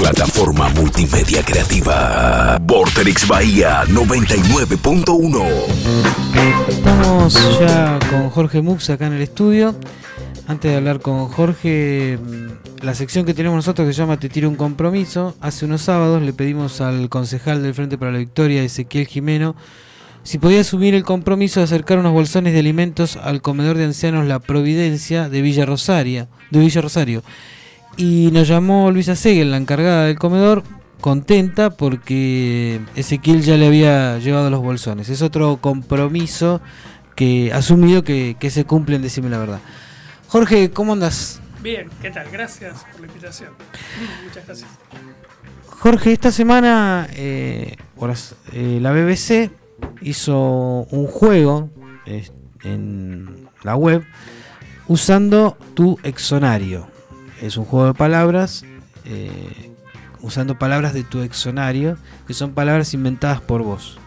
Plataforma multimedia creativa. Vorterix Bahía 99.1. Estamos ya con Jorge Mux acá en el estudio. Antes de hablar con Jorge, la sección que tenemos nosotros que se llama Te tiro un compromiso. Hace unos sábados le pedimos al concejal del Frente para la Victoria, Ezequiel Jimeno, si podía asumir el compromiso de acercar unos bolsones de alimentos al comedor de ancianos La Providencia de Villa Rosario. Y nos llamó Luisa Segel, la encargada del comedor, contenta porque Ezequiel ya le había llevado los bolsones. Es otro compromiso que asumido que se cumple en Decime la Verdad. Jorge, ¿cómo andas? Bien, ¿qué tal? Gracias por la invitación. Muchas gracias. Jorge, esta semana la BBC hizo un juego en la web usando tu exonario. Es un juego de palabras, usando palabras de tu exonario, que son palabras inventadas por vos.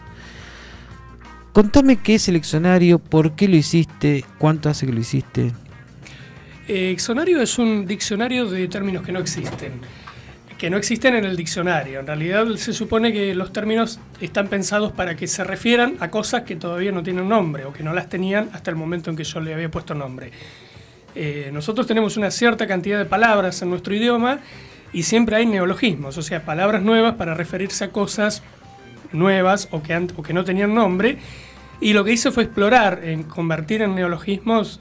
Contame qué es el exonario, por qué lo hiciste, cuánto hace que lo hiciste. Exonario es un diccionario de términos que no existen en el diccionario. En realidad se supone que los términos están pensados para que se refieran a cosas que todavía no tienen nombre o que no las tenían hasta el momento en que yo le había puesto nombre. Nosotros tenemos una cierta cantidad de palabras en nuestro idioma y siempre hay neologismos, o sea, palabras nuevas para referirse a cosas nuevas o que no tenían nombre. Y lo que hice fue explorar, en convertir en neologismos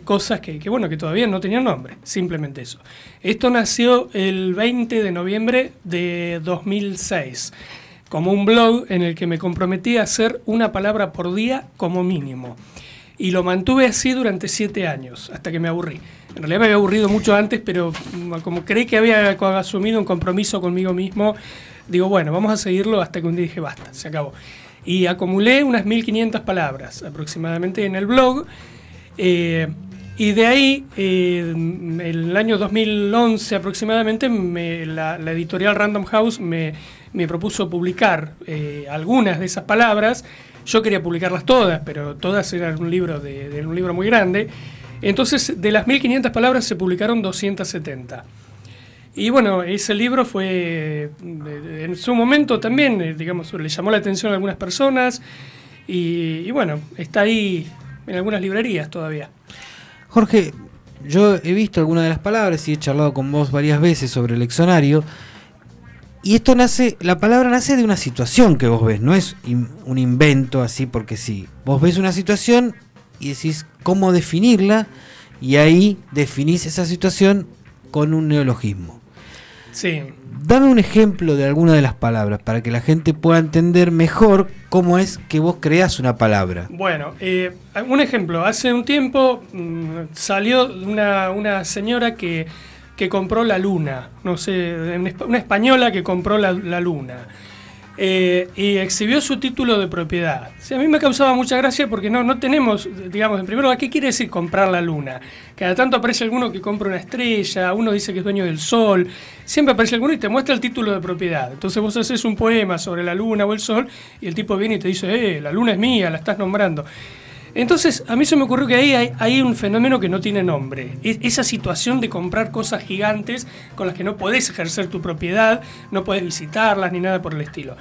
cosas que todavía no tenían nombre, simplemente eso. Esto nació el 20 de noviembre de 2006, como un blog en el que me comprometí a hacer una palabra por día como mínimo. Y lo mantuve así durante 7 años, hasta que me aburrí. En realidad me había aburrido mucho antes, pero como creí que había asumido un compromiso conmigo mismo, digo, bueno, vamos a seguirlo hasta que un día dije, basta, se acabó. Y acumulé unas 1500 palabras aproximadamente en el blog. Y de ahí, el año 2011 aproximadamente, la editorial Random House me propuso publicar algunas de esas palabras. Yo quería publicarlas todas, pero todas eran un libro muy grande. Entonces, de las 1500 palabras se publicaron 270. Y bueno, ese libro fue, en su momento también, le llamó la atención a algunas personas. Y bueno, está ahí en algunas librerías todavía. Jorge, yo he visto algunas de las palabras y he charlado con vos varias veces sobre el exonario. Y la palabra nace de una situación que vos ves, no es un invento así porque sí. Vos ves una situación y decís cómo definirla y ahí definís esa situación con un neologismo. Sí. Dame un ejemplo de alguna de las palabras para que la gente pueda entender mejor cómo es que vos creás una palabra. Bueno, un ejemplo. Hace un tiempo salió una señora que compró la luna. No sé, una española que compró la luna. Y exhibió su título de propiedad. Sí, a mí me causaba mucha gracia porque no tenemos, en primer lugar, ¿qué quiere decir comprar la luna? Cada tanto aparece alguno que compra una estrella, uno dice que es dueño del sol, siempre aparece alguno y te muestra el título de propiedad. Entonces vos haces un poema sobre la luna o el sol y el tipo viene y te dice, la luna es mía, la estás nombrando. Entonces, a mí se me ocurrió que ahí hay un fenómeno que no tiene nombre. Esa situación de comprar cosas gigantes con las que no podés ejercer tu propiedad, no podés visitarlas ni nada por el estilo.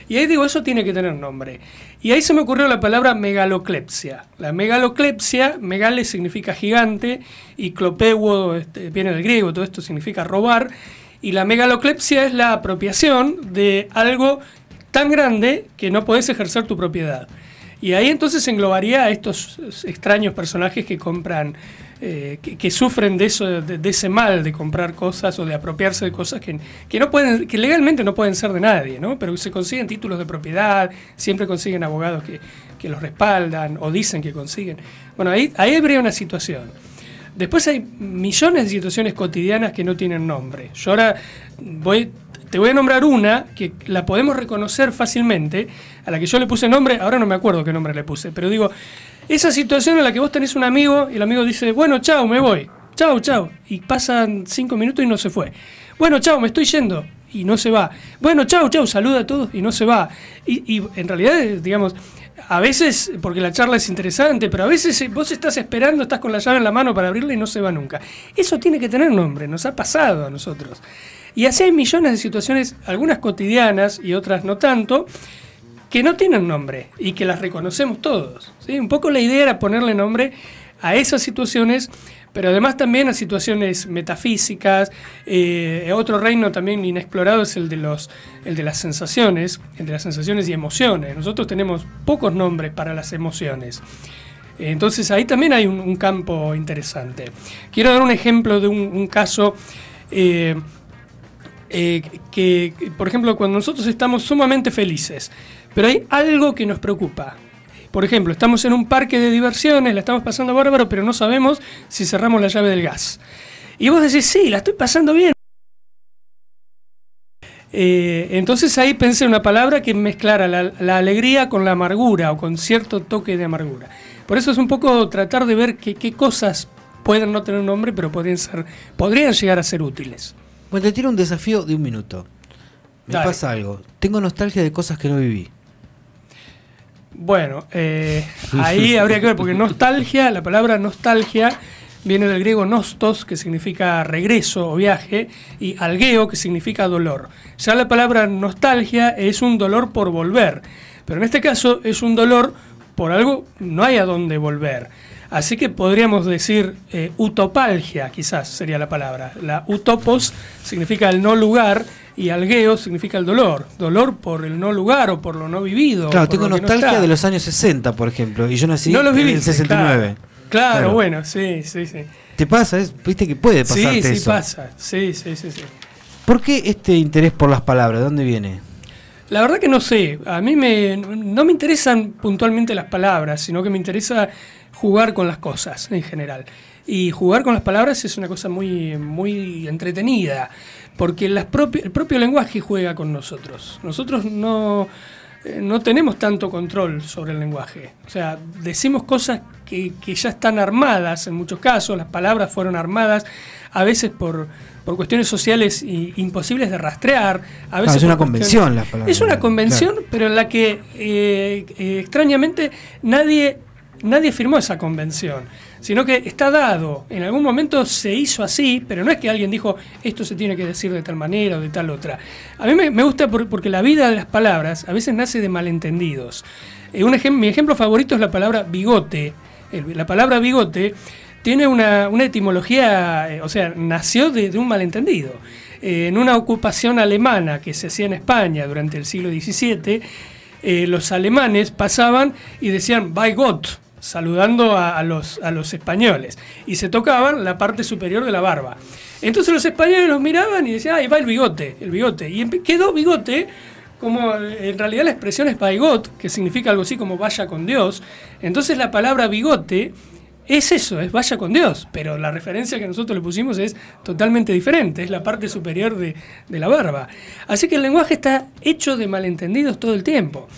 Y ahí digo, eso tiene que tener nombre. Y ahí se me ocurrió la palabra megaloclepsia. La megaloclepsia, megale significa gigante, y clopeuo viene del griego, todo esto significa robar. Y la megaloclepsia es la apropiación de algo tan grande que no podés ejercer tu propiedad. Y ahí entonces englobaría a estos extraños personajes que compran, que sufren de eso, de ese mal de comprar cosas o de apropiarse de cosas que legalmente no pueden ser de nadie, ¿no? Pero se consiguen títulos de propiedad, siempre consiguen abogados que los respaldan o dicen que consiguen. Bueno, ahí habría una situación. Después hay millones de situaciones cotidianas que no tienen nombre. Yo ahora te voy a nombrar una que la podemos reconocer fácilmente, a la que yo le puse nombre, ahora no me acuerdo qué nombre le puse, pero digo, esa situación en la que vos tenés un amigo y el amigo dice, bueno, chao, me voy, chao, y pasan 5 minutos y no se fue. Bueno, chao, me estoy yendo, y no se va. Bueno, chao, saluda a todos y no se va. Y en realidad, a veces, porque la charla es interesante, pero a veces vos estás esperando, estás con la llave en la mano para abrirla y no se va nunca. Eso tiene que tener nombre, nos ha pasado a nosotros. Y así hay millones de situaciones, algunas cotidianas y otras no tanto, que no tienen nombre y que las reconocemos todos, ¿sí? Un poco la idea era ponerle nombre a esas situaciones, pero además también a situaciones metafísicas. Otro reino también inexplorado es el de las sensaciones, y emociones. Nosotros tenemos pocos nombres para las emociones. Entonces ahí también hay un campo interesante. Quiero dar un ejemplo de un caso que, por ejemplo, cuando nosotros estamos sumamente felices, pero hay algo que nos preocupa. Por ejemplo, estamos en un parque de diversiones, la estamos pasando bárbaro, pero no sabemos si cerramos la llave del gas. Y vos decís, sí, la estoy pasando bien. Entonces ahí pensé una palabra que mezclara la alegría con la amargura o con cierto toque de amargura. Por eso es un poco tratar de ver qué cosas pueden no tener nombre, pero podrían llegar a ser útiles. Bueno, te tiro un desafío de 1 minuto. Me Dale. pasa algo. Tengo nostalgia de cosas que no viví. Bueno, ahí habría que ver, porque nostalgia, la palabra nostalgia viene del griego nostos, que significa regreso o viaje, y algeo, que significa dolor. Ya la palabra nostalgia es un dolor por volver, pero en este caso es un dolor por algo, no hay a dónde volver. Así que podríamos decir utopalgia, quizás sería la palabra. La utopos significa el no lugar y algeo significa el dolor. Dolor por el no lugar o por lo no vivido. Claro, tengo nostalgia nostalgia de los años 60, por ejemplo, y yo nací no los en el viviste, 69. Claro, bueno, sí. ¿Te pasa? Viste que puede pasarte eso. Sí, pasa. Sí. ¿Por qué este interés por las palabras? ¿De dónde viene? La verdad que no sé. A mí no me interesan puntualmente las palabras, sino que me interesa jugar con las cosas en general. Y jugar con las palabras es una cosa muy, muy entretenida, porque el propio lenguaje juega con nosotros. Nosotros no tenemos tanto control sobre el lenguaje. O sea, decimos cosas que ya están armadas en muchos casos. Las palabras fueron armadas a veces por cuestiones sociales imposibles de rastrear. A veces es una convención las palabras. Es una convención, claro, pero en la que extrañamente nadie firmó esa convención, sino que está dado. En algún momento se hizo así, pero no es que alguien dijo esto se tiene que decir de tal manera o de tal otra. A mí me gusta porque la vida de las palabras a veces nace de malentendidos. Mi ejemplo favorito es la palabra bigote. La palabra bigote tiene una etimología, o sea, nació de un malentendido. En una ocupación alemana que se hacía en España durante el siglo XVII, los alemanes pasaban y decían "Bei Gott", saludando a los españoles, y se tocaban la parte superior de la barba. Entonces los españoles los miraban y decían, ahí va el bigote, y quedó bigote, como en realidad la expresión es baigot, que significa algo así como vaya con Dios. Entonces la palabra bigote es eso, es vaya con Dios, pero la referencia que nosotros le pusimos es totalmente diferente, es la parte superior de la barba. Así que el lenguaje está hecho de malentendidos todo el tiempo,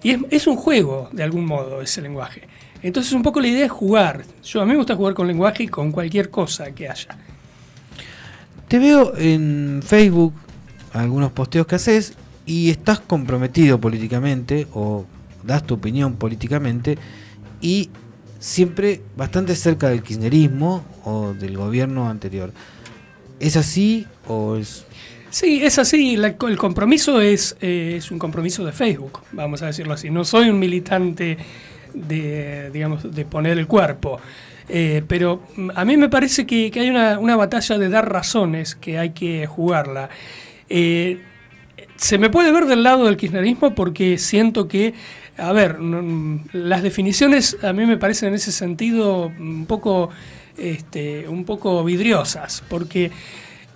y es un juego de algún modo ese lenguaje. Entonces un poco la idea es jugar. A mí me gusta jugar con lenguaje y con cualquier cosa que haya. Te veo en Facebook, algunos posteos que haces, y estás comprometido políticamente, o das tu opinión políticamente, y siempre bastante cerca del kirchnerismo o del gobierno anterior. ¿Es así o es...? Sí, es así. El compromiso es un compromiso de Facebook, vamos a decirlo así. No soy un militante de poner el cuerpo, pero a mí me parece que hay una batalla de dar razones que hay que jugarla. Se me puede ver del lado del kirchnerismo porque siento que, a ver, las definiciones a mí me parecen en ese sentido un poco vidriosas, porque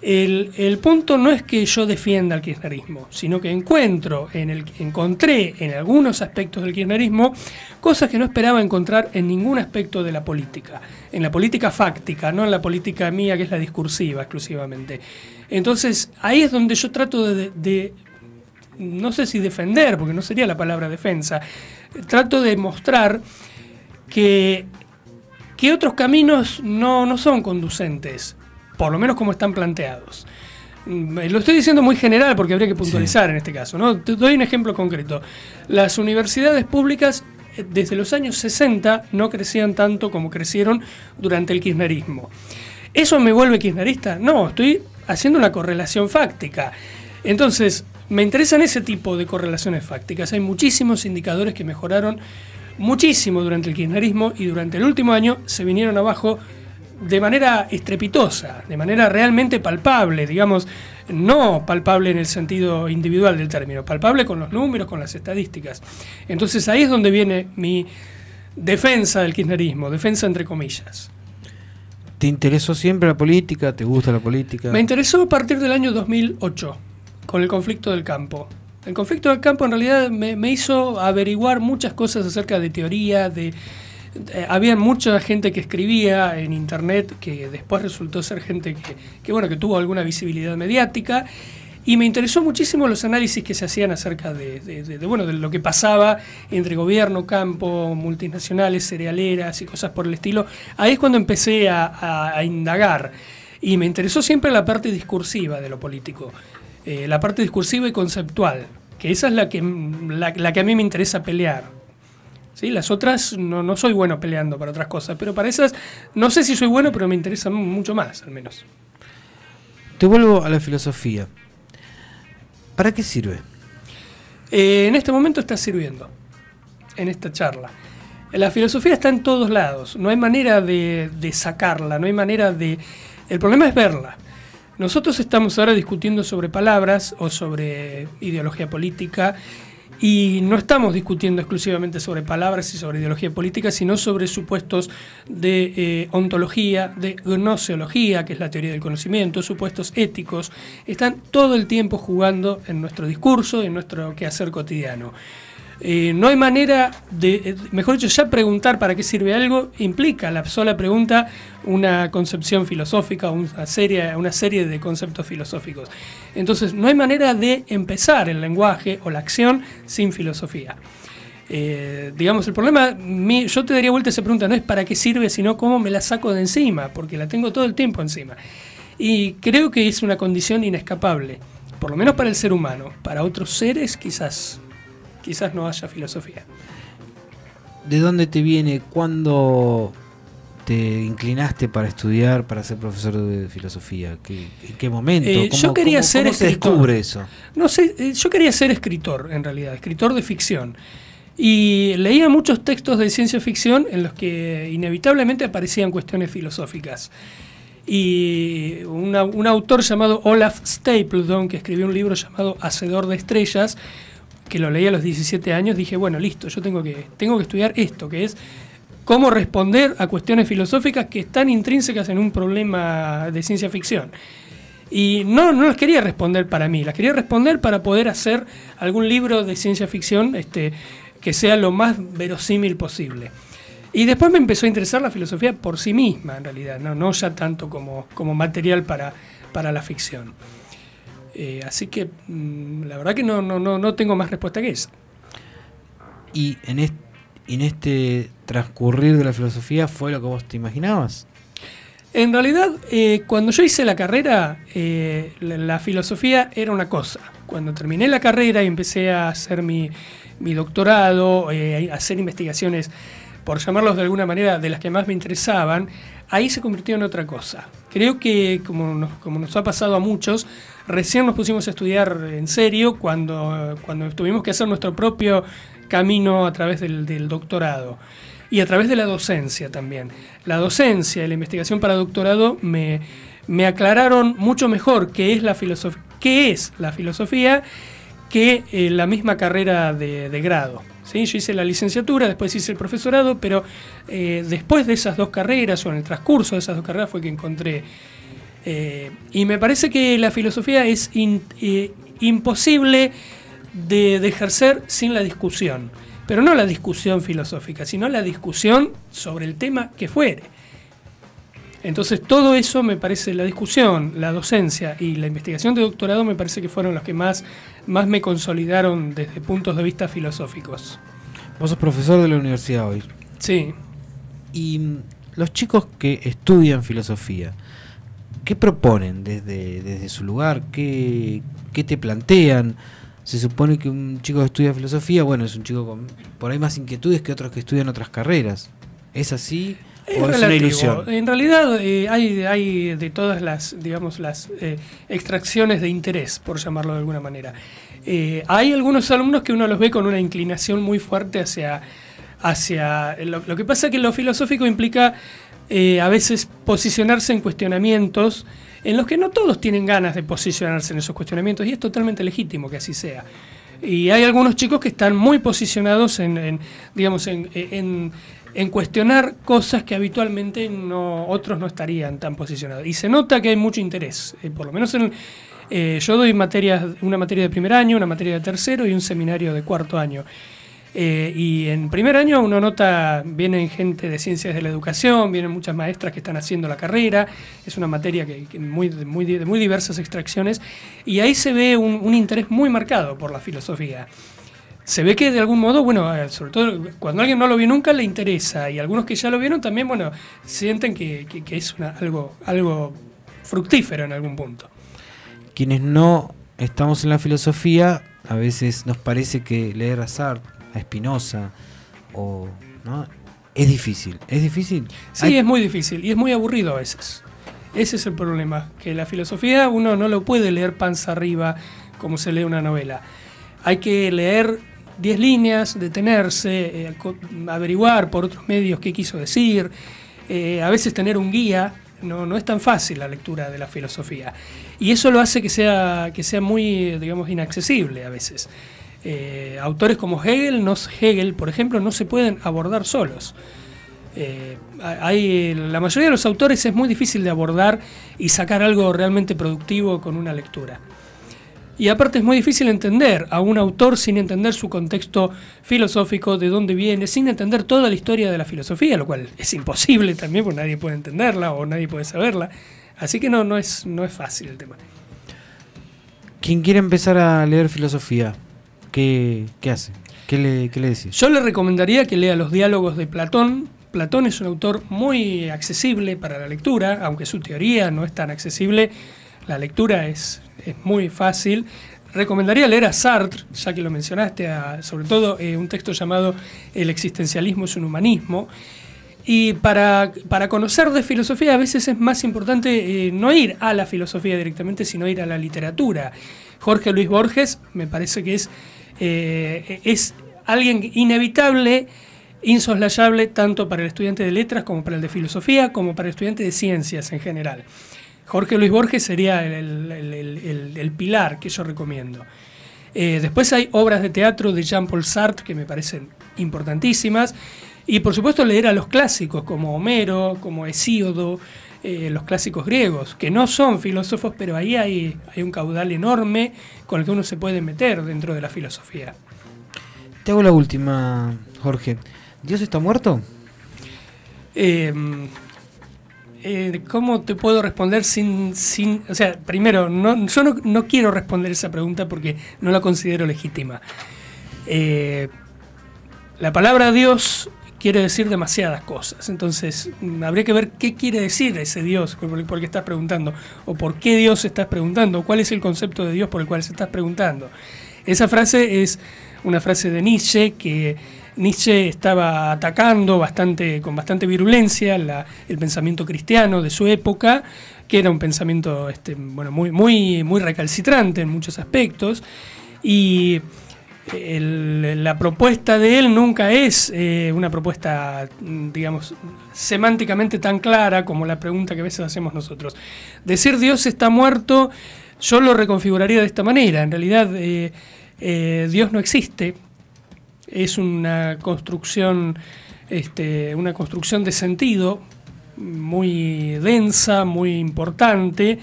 el punto no es que yo defienda al kirchnerismo, sino que encontré en algunos aspectos del kirchnerismo cosas que no esperaba encontrar en ningún aspecto de la política, en la política fáctica, no en la política mía, que es la discursiva exclusivamente. Entonces ahí es donde yo trato de no sé si defender, porque no sería la palabra defensa, trato de mostrar que otros caminos no son conducentes, por lo menos como están planteados. Lo estoy diciendo muy general porque habría que puntualizar en este caso, ¿no? Te doy un ejemplo concreto. Las universidades públicas desde los años 60 no crecían tanto como crecieron durante el kirchnerismo. ¿Eso me vuelve kirchnerista? No, estoy haciendo una correlación fáctica. Entonces, me interesan ese tipo de correlaciones fácticas. Hay muchísimos indicadores que mejoraron muchísimo durante el kirchnerismo y durante el último año se vinieron abajo de manera estrepitosa, de manera realmente palpable, digamos, no palpable en el sentido individual del término, palpable con los números, con las estadísticas. Entonces ahí es donde viene mi defensa del kirchnerismo, defensa entre comillas. ¿Te interesó siempre la política? ¿Te gusta la política? Me interesó a partir del año 2008, con el conflicto del campo. El conflicto del campo en realidad me hizo averiguar muchas cosas acerca de teoría, había mucha gente que escribía en internet que después resultó ser gente que tuvo alguna visibilidad mediática, y me interesó muchísimo los análisis que se hacían acerca de lo que pasaba entre gobierno, campo, multinacionales, cerealeras y cosas por el estilo. Ahí es cuando empecé a indagar, y me interesó siempre la parte discursiva de lo político, la parte discursiva y conceptual, que esa es la que a mí me interesa pelear. ¿Sí? Las otras no soy bueno peleando para otras cosas, pero para esas no sé si soy bueno, pero me interesa mucho más, al menos. Te vuelvo a la filosofía. ¿Para qué sirve? En este momento está sirviendo, en esta charla. La filosofía está en todos lados, no hay manera de sacarla, no hay manera de... El problema es verla. Nosotros estamos ahora discutiendo sobre palabras o sobre ideología política, y no estamos discutiendo exclusivamente sobre palabras y sobre ideología política, sino sobre supuestos de ontología, de gnoseología, que es la teoría del conocimiento, supuestos éticos. Están todo el tiempo jugando en nuestro discurso, en nuestro quehacer cotidiano. No hay manera de, mejor dicho, ya preguntar para qué sirve algo implica la sola pregunta una concepción filosófica, una serie de conceptos filosóficos. Entonces, no hay manera de empezar el lenguaje o la acción sin filosofía. Digamos, el problema, yo te daría vuelta a esa pregunta, no es para qué sirve, sino cómo me la saco de encima, porque la tengo todo el tiempo encima. Y creo que es una condición inescapable, por lo menos para el ser humano. Para otros seres quizás no haya filosofía. ¿De dónde te viene? ¿Cuándo te inclinaste para estudiar, para ser profesor de filosofía? ¿En qué momento? Yo quería ser ¿cómo se descubre eso? No sé, yo quería ser escritor, en realidad, escritor de ficción. Y leía muchos textos de ciencia ficción en los que inevitablemente aparecían cuestiones filosóficas. Y un autor llamado Olaf Stapledon, que escribió un libro llamado Hacedor de Estrellas, que lo leí a los 17 años, dije, bueno, listo, yo tengo que estudiar esto, que es cómo responder a cuestiones filosóficas que están intrínsecas en un problema de ciencia ficción. Y no las quería responder para mí, las quería responder para poder hacer algún libro de ciencia ficción que sea lo más verosímil posible. Y después me empezó a interesar la filosofía por sí misma, en realidad, no ya tanto como material para la ficción. Así que la verdad que no tengo más respuesta que esa. ¿Y en este transcurrir de la filosofía fue lo que vos te imaginabas? En realidad, cuando yo hice la carrera, la filosofía era una cosa. Cuando terminé la carrera y empecé a hacer mi doctorado, a hacer investigaciones, por llamarlos de alguna manera, de las que más me interesaban, ahí se convirtió en otra cosa. Creo que, como nos ha pasado a muchos, recién nos pusimos a estudiar en serio cuando tuvimos que hacer nuestro propio camino a través del doctorado y a través de la docencia también. La docencia y la investigación para doctorado me aclararon mucho mejor qué es la filosofía que la misma carrera de grado. ¿Sí? Yo hice la licenciatura, después hice el profesorado, pero después de esas dos carreras, o en el transcurso de esas dos carreras, fue que encontré. Y me parece que la filosofía es imposible de ejercer sin la discusión. Pero no la discusión filosófica, sino la discusión sobre el tema que fuere. Entonces todo eso me parece, la discusión, la docencia y la investigación de doctorado me parece que fueron los que más me consolidaron desde puntos de vista filosóficos. Vos sos profesor de la universidad hoy. Sí. Y los chicos que estudian filosofía, ¿qué proponen desde su lugar? ¿Qué te plantean? Se supone que un chico que estudia filosofía, bueno, es un chico con por ahí más inquietudes que otros que estudian otras carreras. ¿Es así? ¿O es una ilusión? En realidad hay de todas las, digamos, las extracciones de interés, por llamarlo de alguna manera. Hay algunos alumnos que uno los ve con una inclinación muy fuerte hacia lo que pasa es que lo filosófico implica a veces posicionarse en cuestionamientos en los que no todos tienen ganas de posicionarse en esos cuestionamientos, y es totalmente legítimo que así sea. Y hay algunos chicos que están muy posicionados en cuestionar cosas que habitualmente otros no estarían tan posicionados. Y se nota que hay mucho interés, por lo menos yo doy una materia de primer año, una materia de tercero y un seminario de cuarto año. Y en primer año uno nota, vienen gente de ciencias de la educación, vienen muchas maestras que están haciendo la carrera, es una materia de muy diversas extracciones, y ahí se ve un interés muy marcado por la filosofía. Se ve que de algún modo, bueno, sobre todo cuando alguien no lo vio nunca le interesa, y algunos que ya lo vieron también, bueno, sienten que es algo fructífero en algún punto. Quienes no estamos en la filosofía, a veces nos parece que leer a Sartre, a Spinoza, ¿no? Es difícil. Sí, es muy difícil y es muy aburrido a veces. Ese es el problema, que la filosofía uno no lo puede leer panza arriba como se lee una novela. Hay que leer 10 líneas, detenerse, averiguar por otros medios qué quiso decir, a veces tener un guía. No es tan fácil la lectura de la filosofía, y eso lo hace que sea muy, digamos, inaccesible a veces. Autores como Hegel, por ejemplo, no se pueden abordar solos. La mayoría de los autores es muy difícil de abordar y sacar algo realmente productivo con una lectura. Y aparte es muy difícil entender a un autor sin entender su contexto filosófico, de dónde viene, sin entender toda la historia de la filosofía, lo cual es imposible también, porque nadie puede entenderla o nadie puede saberla. Así que no es fácil el tema. Quien quiere empezar a leer filosofía, ¿qué hace? ¿Qué le decís? Yo le recomendaría que lea los diálogos de Platón. Platón es un autor muy accesible para la lectura, aunque su teoría no es tan accesible, la lectura es muy fácil. Recomendaría leer a Sartre, ya que lo mencionaste, sobre todo un texto llamado El existencialismo es un humanismo. Y para conocer de filosofía a veces es más importante no ir a la filosofía directamente, sino ir a la literatura. Jorge Luis Borges me parece que es alguien inevitable, insoslayable, tanto para el estudiante de letras como para el de filosofía, como para el estudiante de ciencias en general. Jorge Luis Borges sería el pilar que yo recomiendo. Después hay obras de teatro de Jean-Paul Sartre que me parecen importantísimas. Y por supuesto leer a los clásicos como Homero, como Hesíodo, los clásicos griegos, que no son filósofos, pero ahí hay un caudal enorme con el que uno se puede meter dentro de la filosofía. Te hago la última, Jorge. ¿Dios está muerto? ¿Cómo te puedo responder sin o sea, primero, yo no quiero responder esa pregunta porque no la considero legítima. La palabra Dios quiere decir demasiadas cosas, entonces habría que ver qué quiere decir ese Dios por el que estás preguntando, o por qué Dios estás preguntando, o cuál es el concepto de Dios por el cual se estás preguntando. Esa frase es una frase de Nietzsche, que Nietzsche estaba atacando con bastante virulencia el pensamiento cristiano de su época, que era un pensamiento muy recalcitrante en muchos aspectos, y la propuesta de él nunca es una propuesta, digamos, semánticamente tan clara como la pregunta que a veces hacemos nosotros. Decir Dios está muerto, yo lo reconfiguraría de esta manera. En realidad, Dios no existe, es una construcción de sentido muy densa, muy importante,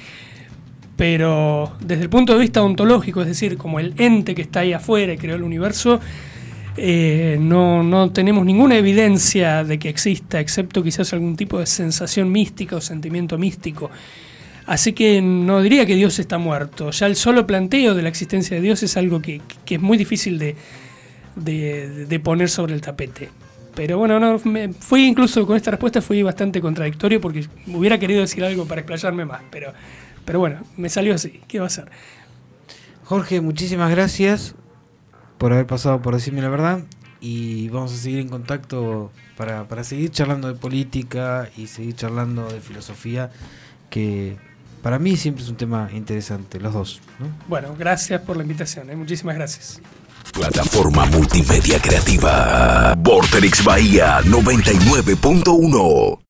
pero desde el punto de vista ontológico, es decir, como el ente que está ahí afuera y creó el universo, no tenemos ninguna evidencia de que exista, excepto quizás algún tipo de sensación mística o sentimiento místico. Así que no diría que Dios está muerto. Ya el solo planteo de la existencia de Dios es algo que es muy difícil de poner sobre el tapete. Pero bueno, fui incluso con esta respuesta fui bastante contradictorio porque hubiera querido decir algo para explayarme más, pero bueno, me salió así. ¿Qué va a ser? Jorge, muchísimas gracias por haber pasado por decirme la verdad. y vamos a seguir en contacto para seguir charlando de política y seguir charlando de filosofía, que para mí siempre es un tema interesante, los dos, ¿no? Bueno, gracias por la invitación, muchísimas gracias. Plataforma multimedia creativa. Vorterix Bahía 99.1.